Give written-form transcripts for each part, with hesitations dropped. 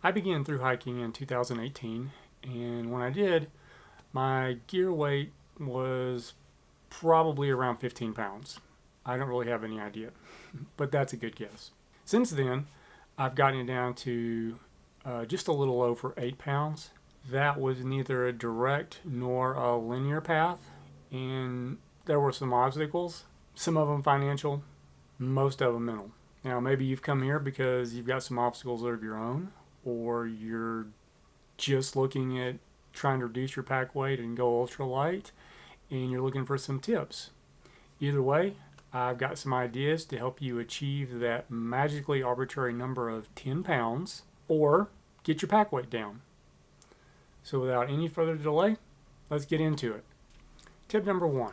I began through hiking in 2018, and when I did, my gear weight was probably around 15 pounds. I don't really have any idea, but that's a good guess. Since then, I've gotten it down to just a little over 8 pounds. That was neither a direct nor a linear path, and there were some obstacles, some of them financial, most of them mental. Now, maybe you've come here because you've got some obstacles of your own, or you're just looking at trying to reduce your pack weight and go ultralight, and you're looking for some tips. Either way, I've got some ideas to help you achieve that magically arbitrary number of 10 pounds or get your pack weight down. So without any further delay, let's get into it. Tip number 1,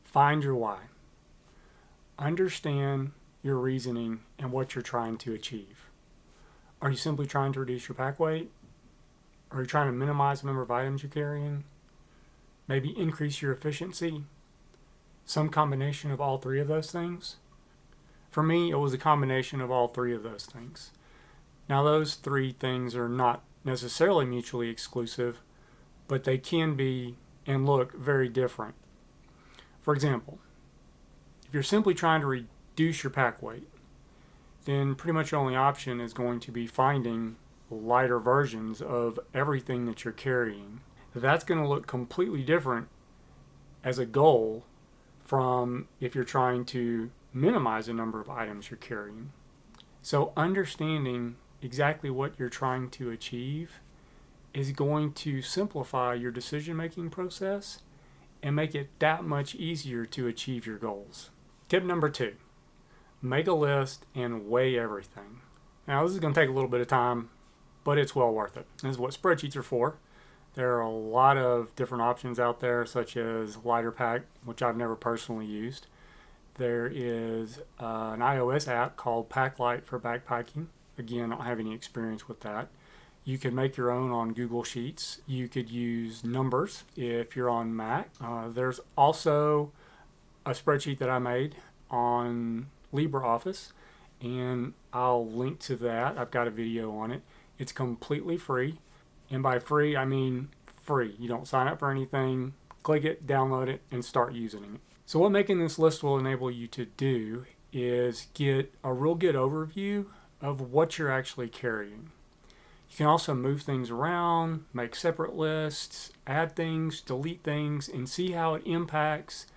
find your why. Understand your reasoning and what you're trying to achieve. Are you simply trying to reduce your pack weight? Are you trying to minimize the number of items you're carrying? Maybe increase your efficiency? Some combination of all three of those things? For me, it was a combination of all three of those things. Now, those three things are not necessarily mutually exclusive, but they can be and look very different. For example, if you're simply trying to reduce your pack weight, then pretty much your only option is going to be finding lighter versions of everything that you're carrying. That's going to look completely different as a goal from if you're trying to minimize the number of items you're carrying. So understanding exactly what you're trying to achieve is going to simplify your decision-making process and make it that much easier to achieve your goals. Tip number 2, make a list and weigh everything. Now, this is going to take a little bit of time, but it's well worth it. This is what spreadsheets are for. There are a lot of different options out there, such as Lighter Pack, which I've never personally used. There is an iOS app called Packlight for backpacking. Again, I don't have any experience with that. You can make your own on Google Sheets. You could use Numbers if you're on Mac. There's also a spreadsheet that I made on LibreOffice, and I'll link to that. I've got a video on it. It's completely free, and by free, I mean free. You don't sign up for anything. Click it, download it, and start using it. So what making this list will enable you to do is get a real good overview of what you're actually carrying. You can also move things around, make separate lists, add things, delete things, and see how it impacts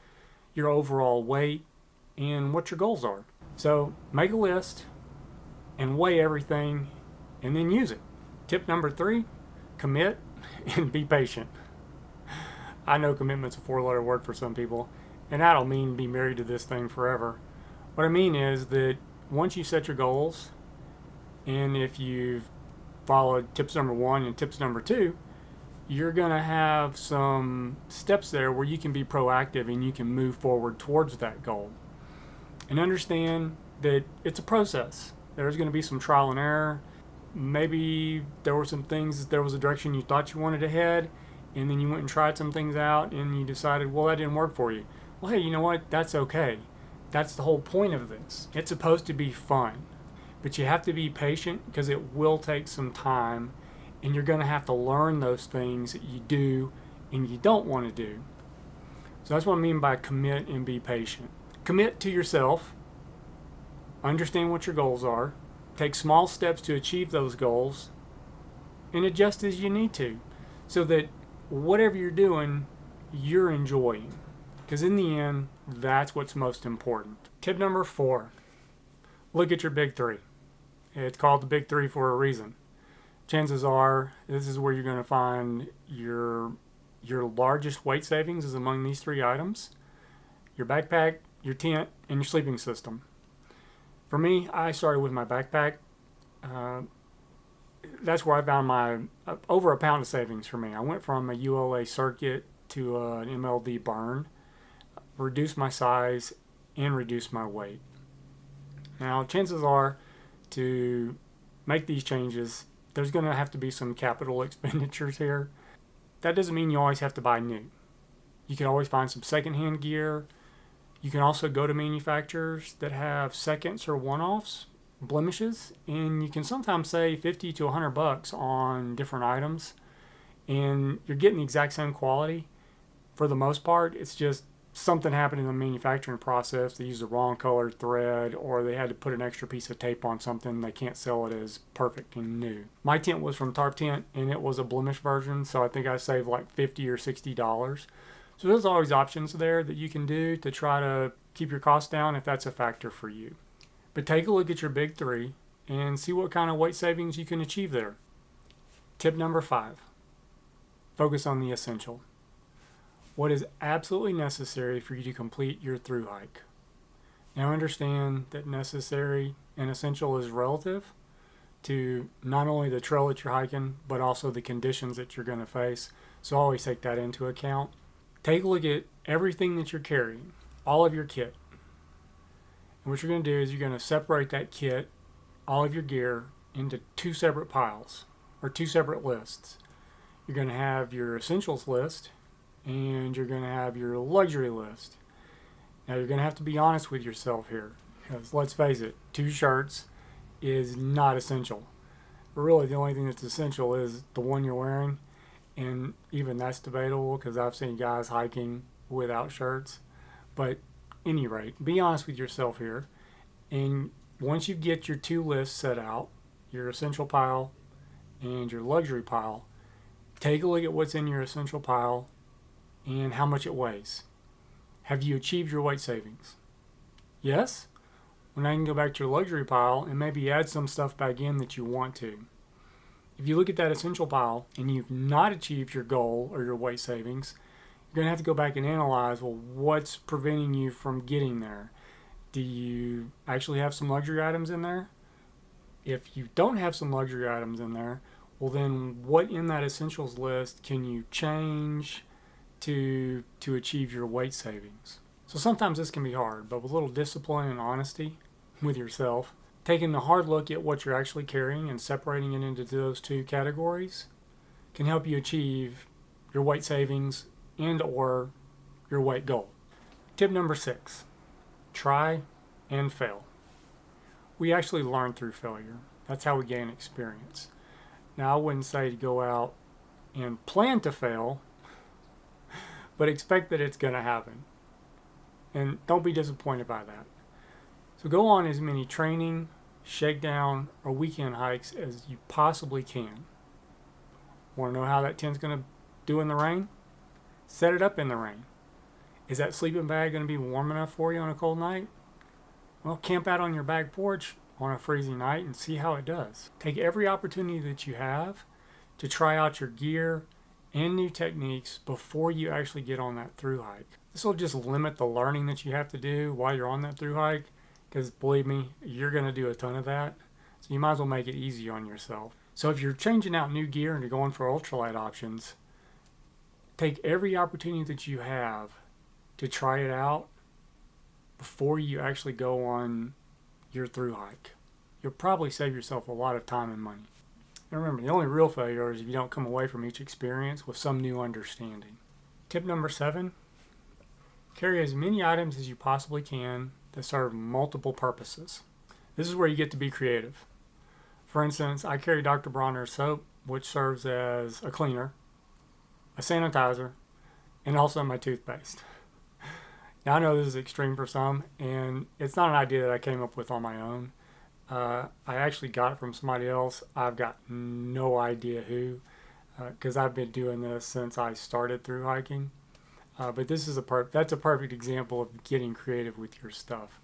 your overall weight and what your goals are. So make a list and weigh everything and then use it. Tip number 3, commit and be patient. I know commitment's a 4-letter word for some people, and I don't mean be married to this thing forever. What I mean is that once you set your goals, and if you've followed tips number 1 and tips number 2, you're going to have some steps there where you can be proactive and you can move forward towards that goal. And understand that it's a process. There's going to be some trial and error. Maybe there were some things, there was a direction you thought you wanted to head, and then you went and tried some things out and you decided, well, that didn't work for you. Well, hey, you know what? That's okay. That's the whole point of this. It's supposed to be fun. But you have to be patient because it will take some time, and you're going to have to learn those things that you do and you don't want to do. So that's what I mean by commit and be patient. Commit to yourself, understand what your goals are, take small steps to achieve those goals, and adjust as you need to so that whatever you're doing, you're enjoying. Because in the end, that's what's most important. Tip number 4, look at your big 3. It's called the big 3 for a reason. Chances are this is where you're going to find your largest weight savings is among these 3 items: your backpack, your tent, and your sleeping system. For me, I started with my backpack. That's where I found my over a pound of savings for me. I went from a ULA circuit to an MLD burn, reduced my size, and reduced my weight. Now, chances are to make these changes, there's going to have to be some capital expenditures here. That doesn't mean you always have to buy new. You can always find some secondhand gear. You can also go to manufacturers that have seconds or one-offs blemishes, and you can sometimes save 50 to 100 bucks on different items, and you're getting the exact same quality. For the most part, it's just something happened in the manufacturing process. They used the wrong colored thread, or they had to put an extra piece of tape on something. They can't sell it as perfect and new. My tent was from Tarp Tent, and it was a blemish version, so I think I saved like $50 or $60. So there's always options there that you can do to try to keep your costs down if that's a factor for you. But take a look at your big three and see what kind of weight savings you can achieve there. Tip number 5, focus on the essential. What is absolutely necessary for you to complete your thru hike? Now understand that necessary and essential is relative to not only the trail that you're hiking, but also the conditions that you're going to face. So always take that into account. Take a look at everything that you're carrying, all of your kit. And what you're going to do is you're going to separate that kit, all of your gear, into 2 separate piles or 2 separate lists. You're going to have your essentials list and you're going to have your luxury list. Now you're going to have to be honest with yourself here, because let's face it, 2 shirts is not essential. Really, the only thing that's essential is the one you're wearing, and even that's debatable because I've seen guys hiking without shirts. But at any rate, be honest with yourself here, and once you get your 2 lists set out, your essential pile and your luxury pile, take a look at what's in your essential pile and how much it weighs. Have you achieved your weight savings? Yes? Well, now you can go back to your luxury pile and maybe add some stuff back in that you want to. If you look at that essential pile and you've not achieved your goal or your weight savings, you're going to have to go back and analyze, well, what's preventing you from getting there? Do you actually have some luxury items in there? If you don't have some luxury items in there, well then what in that essentials list can you change to achieve your weight savings? So sometimes this can be hard, but with a little discipline and honesty with yourself, taking a hard look at what you're actually carrying and separating it into those 2 categories can help you achieve your weight savings and or your weight goal. Tip number 6, try and fail. We actually learn through failure. That's how we gain experience. Now, I wouldn't say to go out and plan to fail, but expect that it's going to happen. And don't be disappointed by that. So go on as many training, shakedown, or weekend hikes as you possibly can. Want to know how that tent's going to do in the rain? Set it up in the rain. Is that sleeping bag going to be warm enough for you on a cold night? Well, camp out on your back porch on a freezing night and see how it does. Take every opportunity that you have to try out your gear and new techniques before you actually get on that thru hike. This will just limit the learning that you have to do while you're on that thru hike, because believe me, you're going to do a ton of that. So you might as well make it easy on yourself. So if you're changing out new gear and you're going for ultralight options, take every opportunity that you have to try it out before you actually go on your thru hike. You'll probably save yourself a lot of time and money. And remember, the only real failure is if you don't come away from each experience with some new understanding. Tip number 7, carry as many items as you possibly can that serve multiple purposes. This is where you get to be creative. For instance, I carry Dr. Bronner's soap, which serves as a cleaner, a sanitizer, and also my toothpaste. Now, I know this is extreme for some, and it's not an idea that I came up with on my own. I actually got it from somebody else. I've got no idea who, because I've been doing this since I started thru hiking. But this is that's a perfect example of getting creative with your stuff.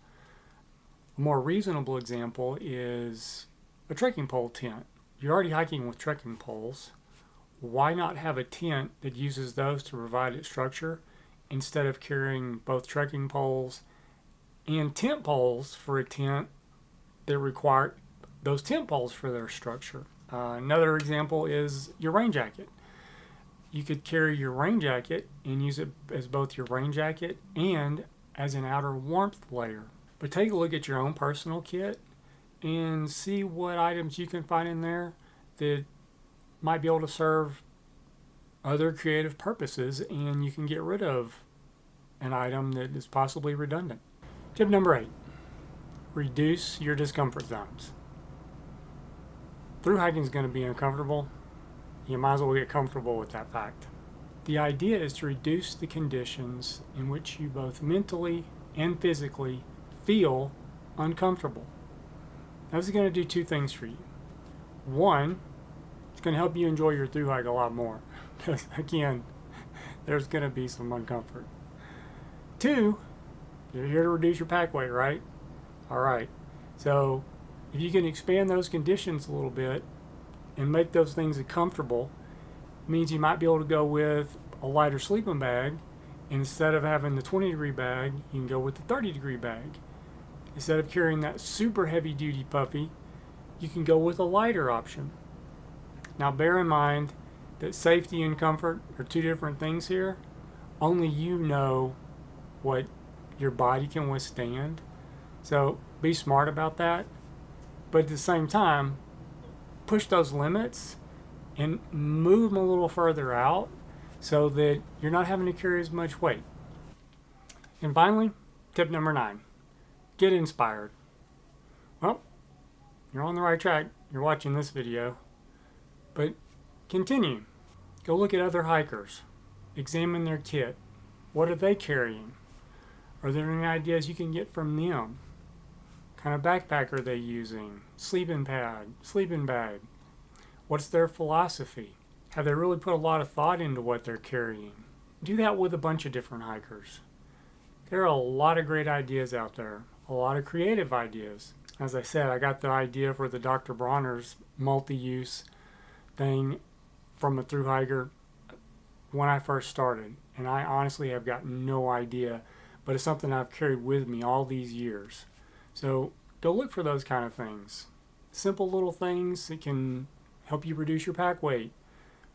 A more reasonable example is a trekking pole tent. You're already hiking with trekking poles. Why not have a tent that uses those to provide its structure instead of carrying both trekking poles and tent poles for a tent that require those tent poles for their structure? Another example is your rain jacket. You could carry your rain jacket and use it as both your rain jacket and as an outer warmth layer. But take a look at your own personal kit and see what items you can find in there that might be able to serve other creative purposes, and you can get rid of an item that is possibly redundant. Tip number 8, reduce your discomfort zones. Through hiking is going to be uncomfortable. You might as well get comfortable with that fact. The idea is to reduce the conditions in which you both mentally and physically feel uncomfortable. Now, this is going to do two things for you. One, it's going to help you enjoy your through hike a lot more. Because again, there's going to be some uncomfort. Two, you're here to reduce your pack weight, right? All right. So if you can expand those conditions a little bit and make those things comfortable, it means you might be able to go with a lighter sleeping bag. Instead of having the 20-degree bag, you can go with the 30-degree bag. Instead of carrying that super heavy-duty puffy, you can go with a lighter option. Now bear in mind that safety and comfort are two different things here. Only you know what your body can withstand. So be smart about that. But at the same time, push those limits and move them a little further out so that you're not having to carry as much weight. And finally, tip number 9, get inspired. Well, you're on the right track. You're watching this video. But continue. Go look at other hikers. Examine their kit. What are they carrying? Are there any ideas you can get from them? What kind of backpack are they using? Sleeping pad, sleeping bag. What's their philosophy? Have they really put a lot of thought into what they're carrying? Do that with a bunch of different hikers. There are a lot of great ideas out there, a lot of creative ideas. As I said, I got the idea for the Dr. Bronner's multi-use thing from a thru hiker when I first started, and I honestly have got no idea, but it's something I've carried with me all these years. So go look for those kind of things. Simple little things that can help you reduce your pack weight,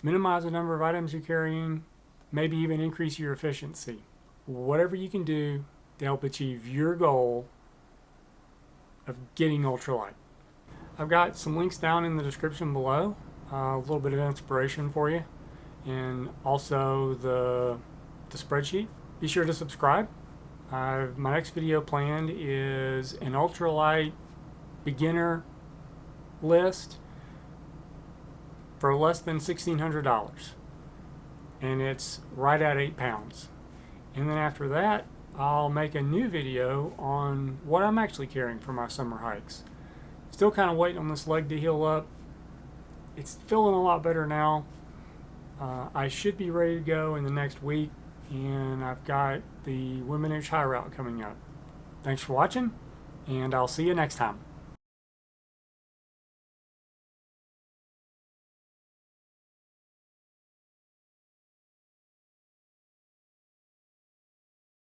minimize the number of items you're carrying, maybe even increase your efficiency. Whatever you can do to help achieve your goal of getting ultralight. I've got some links down in the description below, a little bit of inspiration for you, and also the spreadsheet. Be sure to subscribe. My next video planned is an ultralight beginner list for less than $1,600, and it's right at 8 pounds. And then after that, I'll make a new video on what I'm actually carrying for my summer hikes. Still kind of waiting on this leg to heal up. It's feeling a lot better now. I should be ready to go in the next week, and I've got the Women Inch High Route coming up. Thanks for watching, and I'll see you next time.